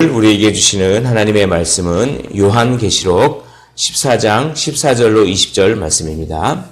우리에게 주시는 하나님의 말씀은 요한계시록 14장 14절로 20절 말씀입니다.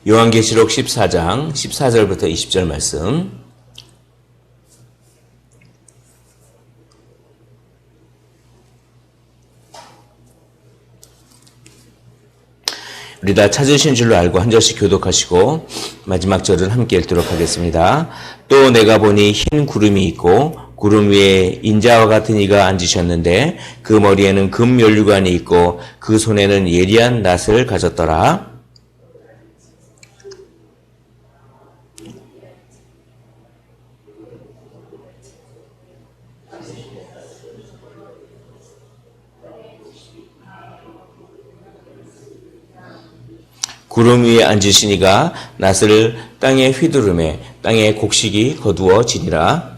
요한계시록 14장 14절부터 20절 말씀. 우리 다 찾으신 줄로 알고 한 절씩 교독하시고 마지막 절은 함께 읽도록 하겠습니다. 또 내가 보니 흰 구름이 있고 구름 위에 인자와 같은 이가 앉으셨는데 그 머리에는 금 면류관이 있고 그 손에는 예리한 낫을 가졌더라. 구름 위에 앉으신 이가 낫을 땅에 휘두르매 땅의 곡식이 거두어지니라.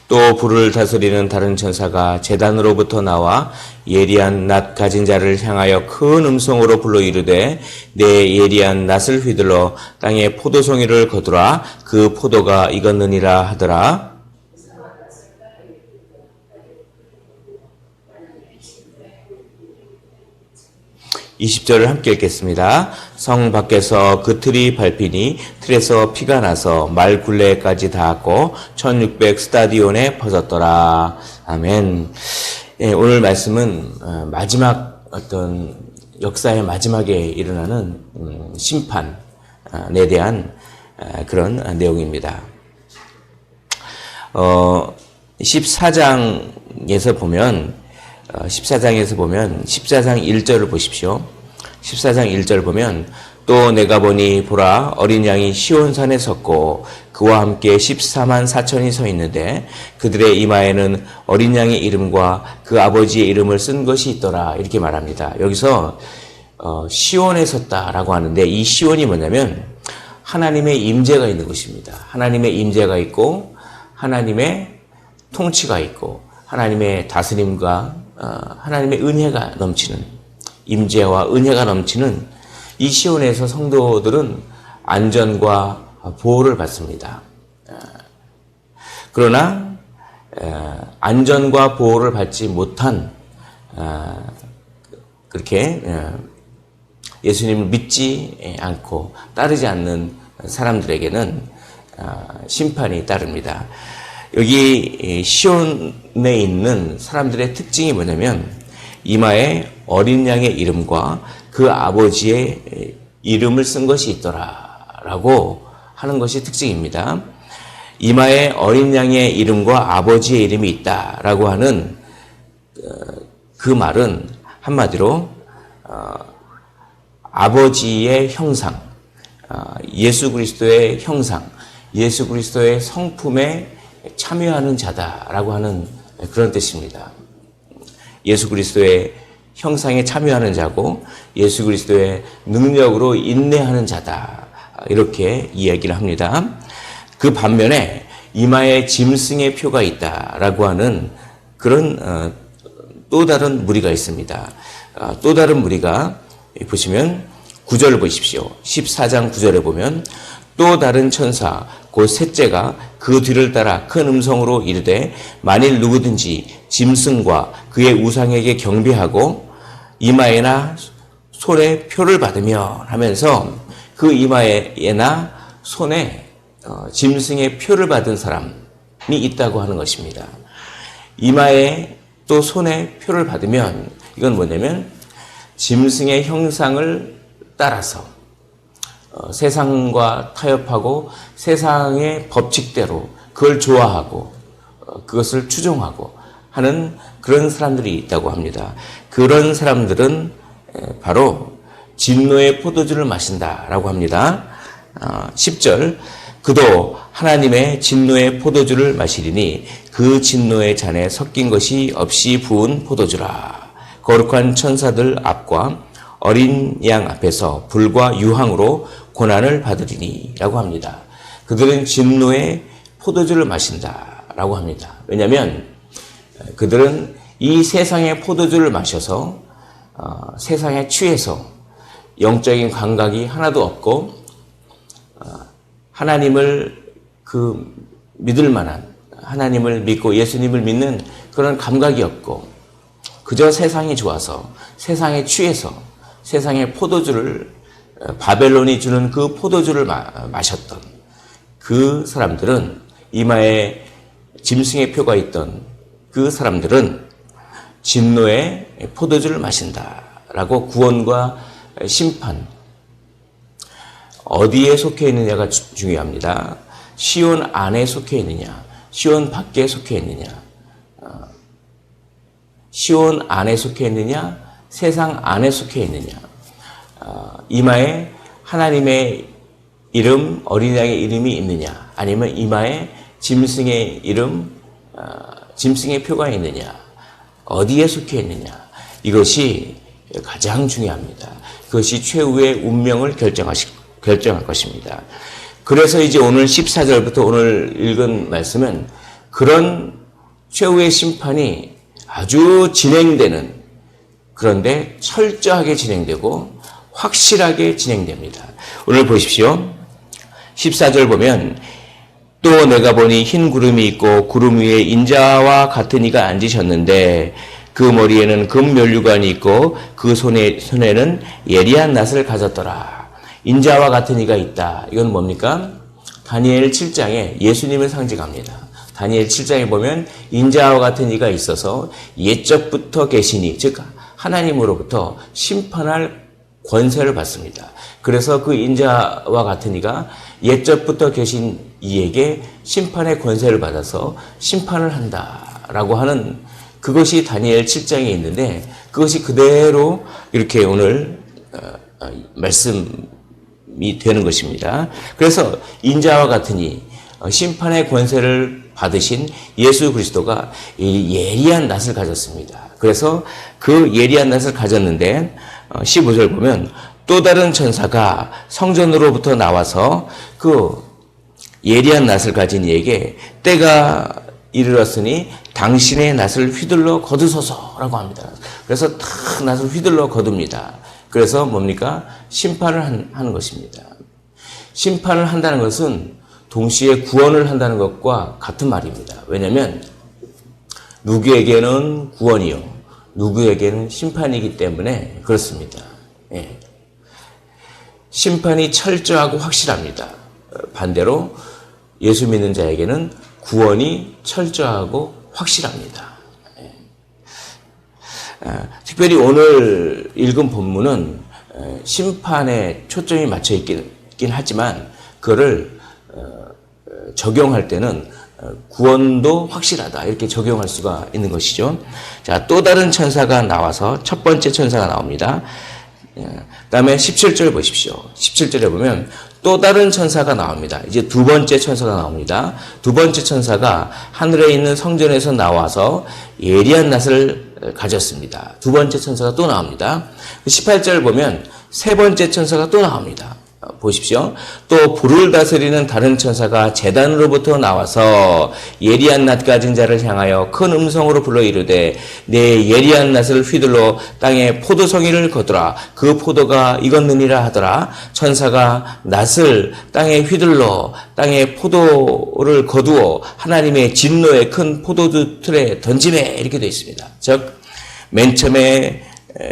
또 불을 다스리는 다른 천사가 제단으로부터 나와 예리한 낫 가진 자를 향하여 큰 음성으로 불러 이르되 내 예리한 낫을 휘둘러 땅에 포도송이를 거두라. 그 포도가 익었느니라 하더라. 20절을 함께 읽겠습니다. 성 밖에서 그 틀이 밟히니 틀에서 피가 나서 말 굴레까지 닿았고 1600 스타디온에 퍼졌더라. 아멘. 예, 오늘 말씀은 마지막 어떤 역사의 마지막에 일어나는 심판에 대한 그런 내용입니다. 14장에서 보면 14장 1절을 보십시오. 14장 1절 보면 또 내가 보니 보라 어린 양이 시온산에 섰고 그와 함께 14만 4천이 서 있는데 그들의 이마에는 어린 양의 이름과 그 아버지의 이름을 쓴 것이 있더라. 이렇게 말합니다. 여기서 시온에 섰다라고 하는데 이 시온이 뭐냐면 하나님의 임재가 있는 곳입니다. 하나님의 임재가 있고 하나님의 통치가 있고 하나님의 다스림과 하나님의 은혜가 넘치는 임재와 은혜가 넘치는 이 시온에서 성도들은 안전과 보호를 받습니다. 그러나 안전과 보호를 받지 못한 그렇게 예수님을 믿지 않고 따르지 않는 사람들에게는 심판이 따릅니다. 여기 시온에 있는 사람들의 특징이 뭐냐면 이마에 어린 양의 이름과 그 아버지의 이름을 쓴 것이 있더라라고 하는 것이 특징입니다. 이마에 어린 양의 이름과 아버지의 이름이 있다라고 하는 그 말은 한마디로 아버지의 형상, 예수 그리스도의 형상, 예수 그리스도의 성품에 참여하는 자다라고 하는 그런 뜻입니다. 예수 그리스도의 형상에 참여하는 자고 예수 그리스도의 능력으로 인내하는 자다. 이렇게 이야기를 합니다. 그 반면에 이마에 짐승의 표가 있다라고 하는 그런 또 다른 무리가 있습니다. 또 다른 무리가 보시면 9절을 보십시오. 14장 9절에 보면 또 다른 천사 곧 셋째가 그 뒤를 따라 큰 음성으로 이르되 만일 누구든지 짐승과 그의 우상에게 경배하고 이마에나 손에 표를 받으면 하면서 그 이마에나 손에 짐승의 표를 받은 사람이 있다고 하는 것입니다. 이마에 또 손에 표를 받으면 이건 뭐냐면 짐승의 형상을 따라서 세상과 타협하고 세상의 법칙대로 그걸 좋아하고 그것을 추종하고 하는 그런 사람들이 있다고 합니다. 그런 사람들은 바로 진노의 포도주를 마신다라고 합니다. 10절 그도 하나님의 진노의 포도주를 마시리니 그 진노의 잔에 섞인 것이 없이 부은 포도주라. 거룩한 천사들 앞과 어린 양 앞에서 불과 유황으로 고난을 받으리니 라고 합니다. 그들은 진노의 포도주를 마신다라고 합니다. 왜냐하면 그들은 이 세상의 포도주를 마셔서 세상에 취해서 영적인 감각이 하나도 없고 하나님을 믿을 만한, 하나님을 믿고 예수님을 믿는 그런 감각이 없고 그저 세상이 좋아서 세상에 취해서 세상의 포도주를, 바벨론이 주는 그 포도주를 마셨던 그 사람들은, 이마에 짐승의 표가 있던 그 사람들은 진노의 포도주를 마신다라고 구원과 심판, 어디에 속해 있느냐가 중요합니다. 시온 안에 속해 있느냐, 시온 밖에 속해 있느냐, 시온 안에 속해 있느냐, 세상 안에 속해 있느냐, 이마에 하나님의 이름, 어린 양의 이름이 있느냐, 아니면 이마에 짐승의 이름, 짐승의 표가 있느냐, 어디에 속해 있느냐, 이것이 가장 중요합니다. 그것이 최후의 운명을 결정할 것입니다. 그래서 이제 오늘 14절부터 오늘 읽은 말씀은 그런 최후의 심판이 아주 진행되는, 그런데 철저하게 진행되고 확실하게 진행됩니다. 오늘 보십시오. 14절 보면 또 내가 보니 흰 구름이 있고 구름 위에 인자와 같은 이가 앉으셨는데 그 머리에는 금면류관이 있고 그 손에는 예리한 낫을 가졌더라. 인자와 같은 이가 있다. 이건 뭡니까? 다니엘 7장에 예수님을 상징합니다. 다니엘 7장에 보면 인자와 같은 이가 있어서 옛적부터 계시니, 즉 하나님으로부터 심판할 권세를 받습니다. 그래서 그 인자와 같은 이가 옛적부터 계신 이에게 심판의 권세를 받아서 심판을 한다라고 하는, 그것이 다니엘 7장에 있는데 그것이 그대로 이렇게 오늘 말씀이 되는 것입니다. 그래서 인자와 같으니 심판의 권세를 받으신 예수 그리스도가 예리한 낫을 가졌습니다. 그래서 그 예리한 낫을 가졌는데 15절 보면 또 다른 천사가 성전으로부터 나와서 그 예리한 낫을 가진 이에게 때가 이르렀으니 당신의 낫을 휘둘러 거두소서라고 합니다. 그래서 탁 낫을 휘둘러 거둡니다. 그래서 뭡니까? 심판을 하는 것입니다. 심판을 한다는 것은 동시에 구원을 한다는 것과 같은 말입니다. 왜냐하면 누구에게는 구원이요, 누구에게는 심판이기 때문에 그렇습니다. 예. 심판이 철저하고 확실합니다. 반대로 예수 믿는 자에게는 구원이 철저하고 확실합니다. 특별히 오늘 읽은 본문은 심판에 초점이 맞춰 있긴 하지만 그거를 적용할 때는 구원도 확실하다, 이렇게 적용할 수가 있는 것이죠. 자, 또 다른 천사가 나와서 첫 번째 천사가 나옵니다. 그 다음에 17절 보십시오. 17절에 보면 또 다른 천사가 나옵니다. 이제 두 번째 천사가 나옵니다. 두 번째 천사가 하늘에 있는 성전에서 나와서 예리한 낫을 가졌습니다. 두 번째 천사가 또 나옵니다. 18절 보면 세 번째 천사가 또 나옵니다. 보십시오. 또 불을 다스리는 다른 천사가 제단으로부터 나와서 예리한 낫 가진 자를 향하여 큰 음성으로 불러 이르되 내 예리한 낫을 휘둘러 땅에 포도송이를 거두라. 그 포도가 익었느니라 하더라. 천사가 낫을 땅에 휘둘러 땅에 포도를 거두어 하나님의 진노의 큰 포도주 틀에 던지매, 이렇게 되어 있습니다. 즉 맨 처음에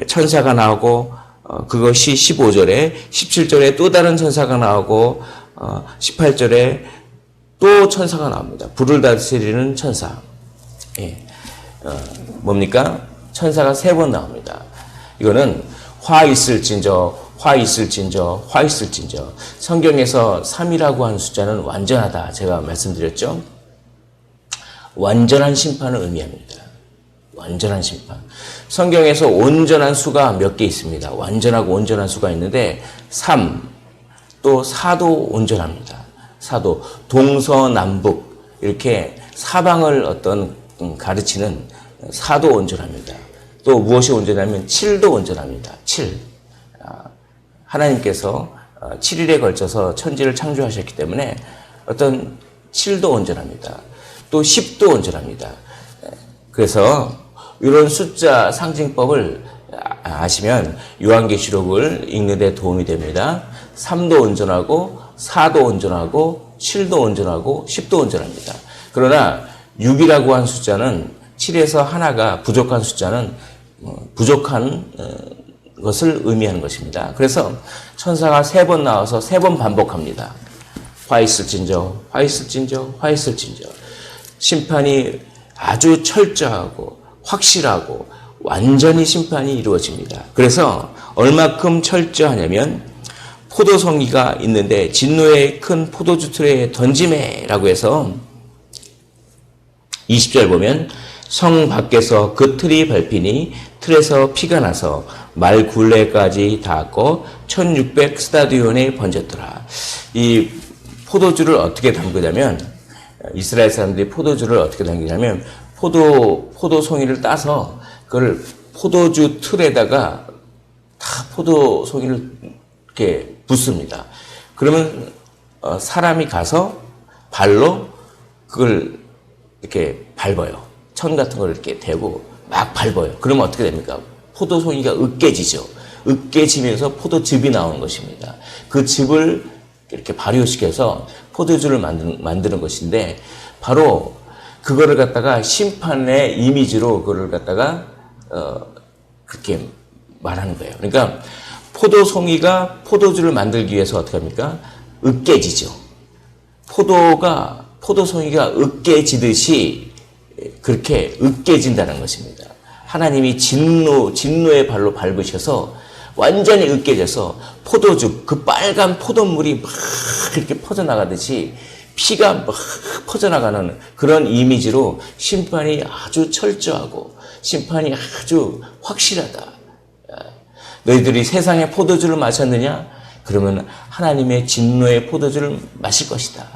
천사가 나오고 그것이 15절에, 17절에 또 다른 천사가 나오고 18절에 또 천사가 나옵니다. 불을 다스리는 천사. 예. 뭡니까? 천사가 세 번 나옵니다. 이거는 화 있을진저, 화 있을진저, 화 있을진저. 성경에서 3이라고 하는 숫자는 완전하다, 제가 말씀드렸죠. 완전한 심판을 의미합니다. 완전한 심판. 성경에서 온전한 수가 몇 개 있습니다. 완전하고 온전한 수가 있는데 3, 또 4도 온전합니다. 4도, 동서남북 이렇게 사방을 어떤 가르치는 4도 온전합니다. 또 무엇이 온전하면 7도 온전합니다. 7. 하나님께서 7일에 걸쳐서 천지를 창조하셨기 때문에 어떤 7도 온전합니다. 또 10도 온전합니다. 그래서 이런 숫자 상징법을 아시면 요한계시록을 읽는 데 도움이 됩니다. 3도 온전하고 4도 온전하고 7도 온전하고 10도 온전합니다. 그러나 6이라고 한 숫자는 7에서 하나가 부족한 숫자는 부족한 것을 의미하는 것입니다. 그래서 천사가 3번 나와서 3번 반복합니다. 화 있을진저, 화 있을진저, 화 있을진저. 심판이 아주 철저하고 확실하고 완전히 심판이 이루어집니다. 그래서 얼마큼 철저하냐면 포도송이가 있는데 진노의 큰 포도주 틀에 던짐에라고 해서 20절 보면 성 밖에서 그 틀이 밟히니 틀에서 피가 나서 말 굴레까지 닿았고 1600 스타디온에 번졌더라. 이 포도주를 어떻게 담그냐면 이스라엘 사람들이 포도주를 어떻게 담그냐면 포도송이를 따서 그걸 포도주 틀에다가 다 포도송이를 이렇게 붓습니다. 그러면 사람이 가서 발로 그걸 이렇게 밟아요. 천 같은 걸 이렇게 대고 막 밟아요. 그러면 어떻게 됩니까? 포도송이가 으깨지죠. 으깨지면서 포도즙이 나오는 것입니다. 그 즙을 이렇게 발효시켜서 포도주를 만드는 것인데 바로 그거를 갖다가 심판의 이미지로 그거를 갖다가 그렇게 말하는 거예요. 그러니까 포도송이가 포도주를 만들기 위해서 어떻게 합니까? 으깨지죠. 포도송이가 으깨지듯이 그렇게 으깨진다는 것입니다. 하나님이 진노의 발로 밟으셔서 완전히 으깨져서 포도주, 그 빨간 포도물이 막 이렇게 퍼져나가듯이 피가 막 퍼져나가는 그런 이미지로 심판이 아주 철저하고 심판이 아주 확실하다. 너희들이 세상의 포도주를 마셨느냐? 그러면 하나님의 진노의 포도주를 마실 것이다.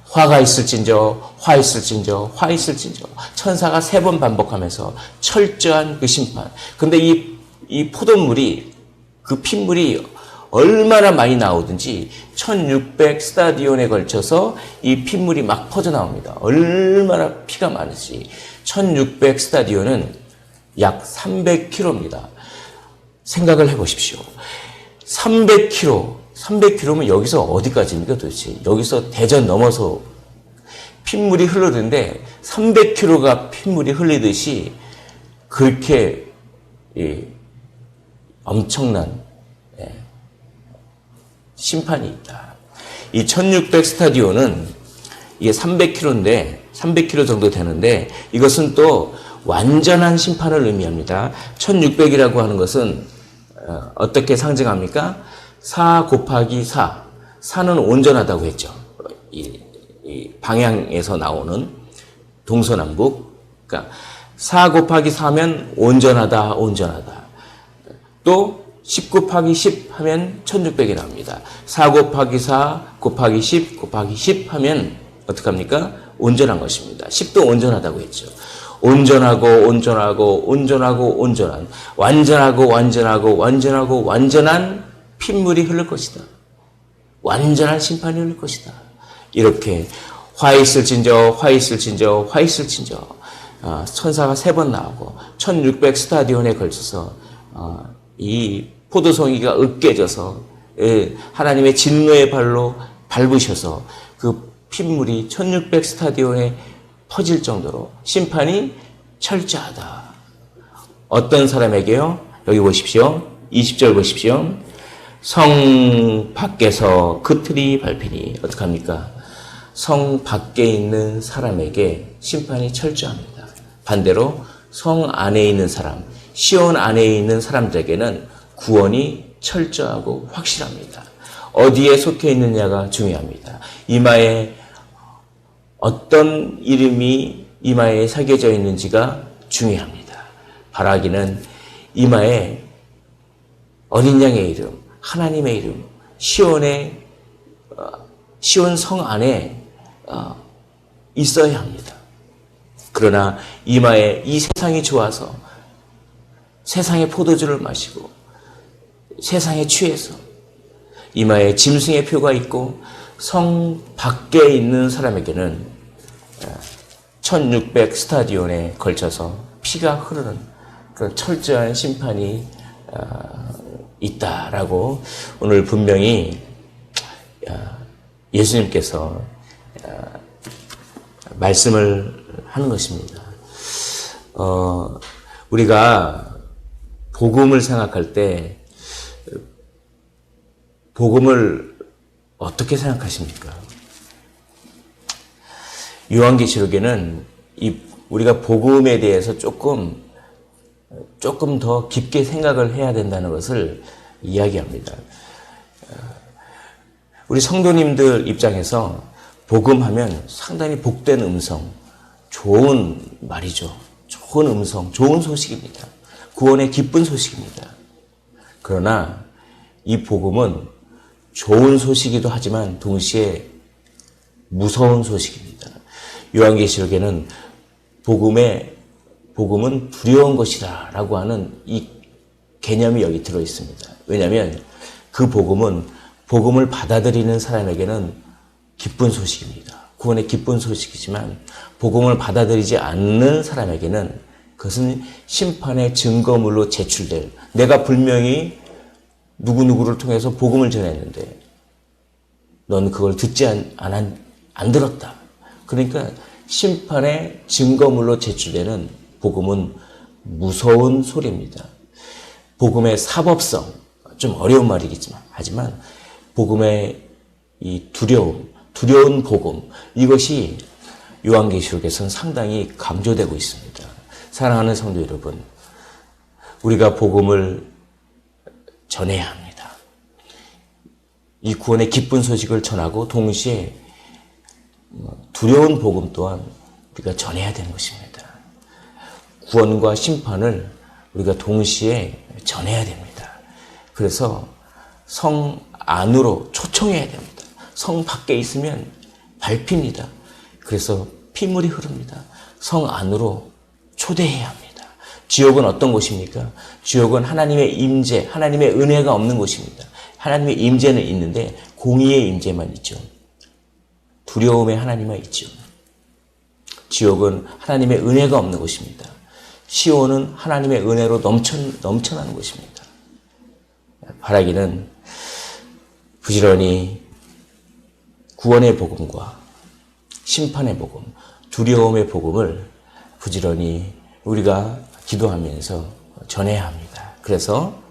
화가 있을진저, 화 있을진저, 화 있을진저. 천사가 3번 반복하면서 철저한 그 심판. 근데 이 포도물이, 그 핏물이 얼마나 많이 나오든지 1600 스타디온에 걸쳐서 이 핏물이 막 퍼져나옵니다. 얼마나 피가 많은지. 1600 스타디온은 약 300km입니다. 생각을 해보십시오. 300km면 여기서 어디까지입니까 도대체? 여기서 대전 넘어서 핏물이 흐르는데 300km가 핏물이 흘리듯이 그렇게 엄청난 심판이 있다. 이 1600 스타디온은 이게 300km인데 300km 정도 되는데 이것은 또 완전한 심판을 의미합니다. 1600이라고 하는 것은 어떻게 상징합니까? 4 곱하기 4. 4는 온전하다고 했죠. 이 방향에서 나오는 동서남북. 그러니까 4 곱하기 4면 온전하다. 또 10 곱하기 10 하면 1600이 나옵니다. 4 곱하기 4 곱하기 10 곱하기 10 하면 어떡합니까? 온전한 것입니다. 10도 온전하다고 했죠. 온전한, 완전한 핏물이 흐를 것이다. 완전한 심판이 흐를 것이다. 이렇게 화 있을진저, 천사가 3번 나오고 1600 스타디온에 걸쳐서 이 포도송이가 으깨져서 하나님의 진노의 발로 밟으셔서 그 핏물이 1600 스타디온에 퍼질 정도로 심판이 철저하다. 어떤 사람에게요? 여기 보십시오. 20절 보십시오. 성 밖에서 그 틀이 밟히니 어떡합니까? 성 밖에 있는 사람에게 심판이 철저합니다. 반대로 성 안에 있는 사람, 시온 안에 있는 사람들에게는 구원이 철저하고 확실합니다. 어디에 속해 있느냐가 중요합니다. 이마에 어떤 이름이 이마에 새겨져 있는지가 중요합니다. 바라기는 이마에 어린 양의 이름, 하나님의 이름, 시온 성 안에 있어야 합니다. 그러나 이마에 이 세상이 좋아서 세상의 포도주를 마시고 세상에 취해서 이마에 짐승의 표가 있고 성 밖에 있는 사람에게는 1600 스타디온에 걸쳐서 피가 흐르는 그런 철저한 심판이 있다라고 오늘 분명히 예수님께서 말씀을 하는 것입니다. 우리가 복음을 생각할 때 복음을 어떻게 생각하십니까? 요한계시록에는 우리가 복음에 대해서 조금 더 깊게 생각을 해야 된다는 것을 이야기합니다. 우리 성도님들 입장에서 복음하면 상당히 복된 음성, 좋은 말이죠. 좋은 음성, 좋은 소식입니다. 구원의 기쁜 소식입니다. 그러나 이 복음은 좋은 소식이기도 하지만 동시에 무서운 소식입니다. 요한계시록에는 복음은 두려운 것이다 라고 하는 이 개념이 여기 들어 있습니다. 왜냐하면 그 복음을 받아들이는 사람에게는 기쁜 소식입니다. 구원의 기쁜 소식이지만 복음을 받아들이지 않는 사람에게는 그것은 심판의 증거물로 제출될, 내가 분명히 누구누구를 통해서 복음을 전했는데 넌 그걸 듣지 안 들었다. 그러니까 심판의 증거물로 제출되는 복음은 무서운 소리입니다. 복음의 사법성, 좀 어려운 말이겠지만, 하지만 복음의 이 두려운 복음, 이것이 요한계시록에서는 상당히 강조되고 있습니다. 사랑하는 성도 여러분, 우리가 복음을 전해야 합니다. 이 구원의 기쁜 소식을 전하고 동시에 두려운 복음 또한 우리가 전해야 되는 것입니다. 구원과 심판을 우리가 동시에 전해야 됩니다. 그래서 성 안으로 초청해야 됩니다. 성 밖에 있으면 밟힙니다. 그래서 피물이 흐릅니다. 성 안으로 초대해야 합니다. 지옥은 어떤 곳입니까? 지옥은 하나님의 임재, 하나님의 은혜가 없는 곳입니다. 하나님의 임재는 있는데 공의의 임재만 있죠. 두려움의 하나님만 있죠. 지옥은 하나님의 은혜가 없는 곳입니다. 시온은 하나님의 은혜로 넘쳐나는 곳입니다. 바라기는 부지런히 구원의 복음과 심판의 복음, 두려움의 복음을 부지런히 우리가 기도하면서 전해야 합니다. 그래서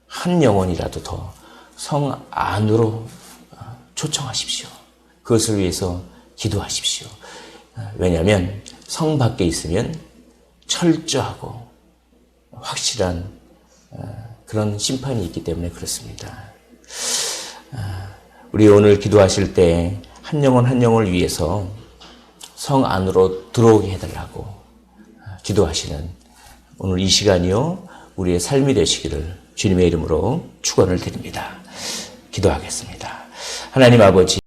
한 영혼이라도 더 성 안으로 초청하십시오. 그것을 위해서 기도하십시오. 왜냐하면 성 밖에 있으면 철저하고 확실한 그런 심판이 있기 때문에 그렇습니다. 우리 오늘 기도하실 때 한 영혼 한 영혼을 위해서 성 안으로 들어오게 해달라고 기도하시는 오늘 이 시간이요 우리의 삶이 되시기를 주님의 이름으로 축원을 드립니다. 기도하겠습니다. 하나님 아버지,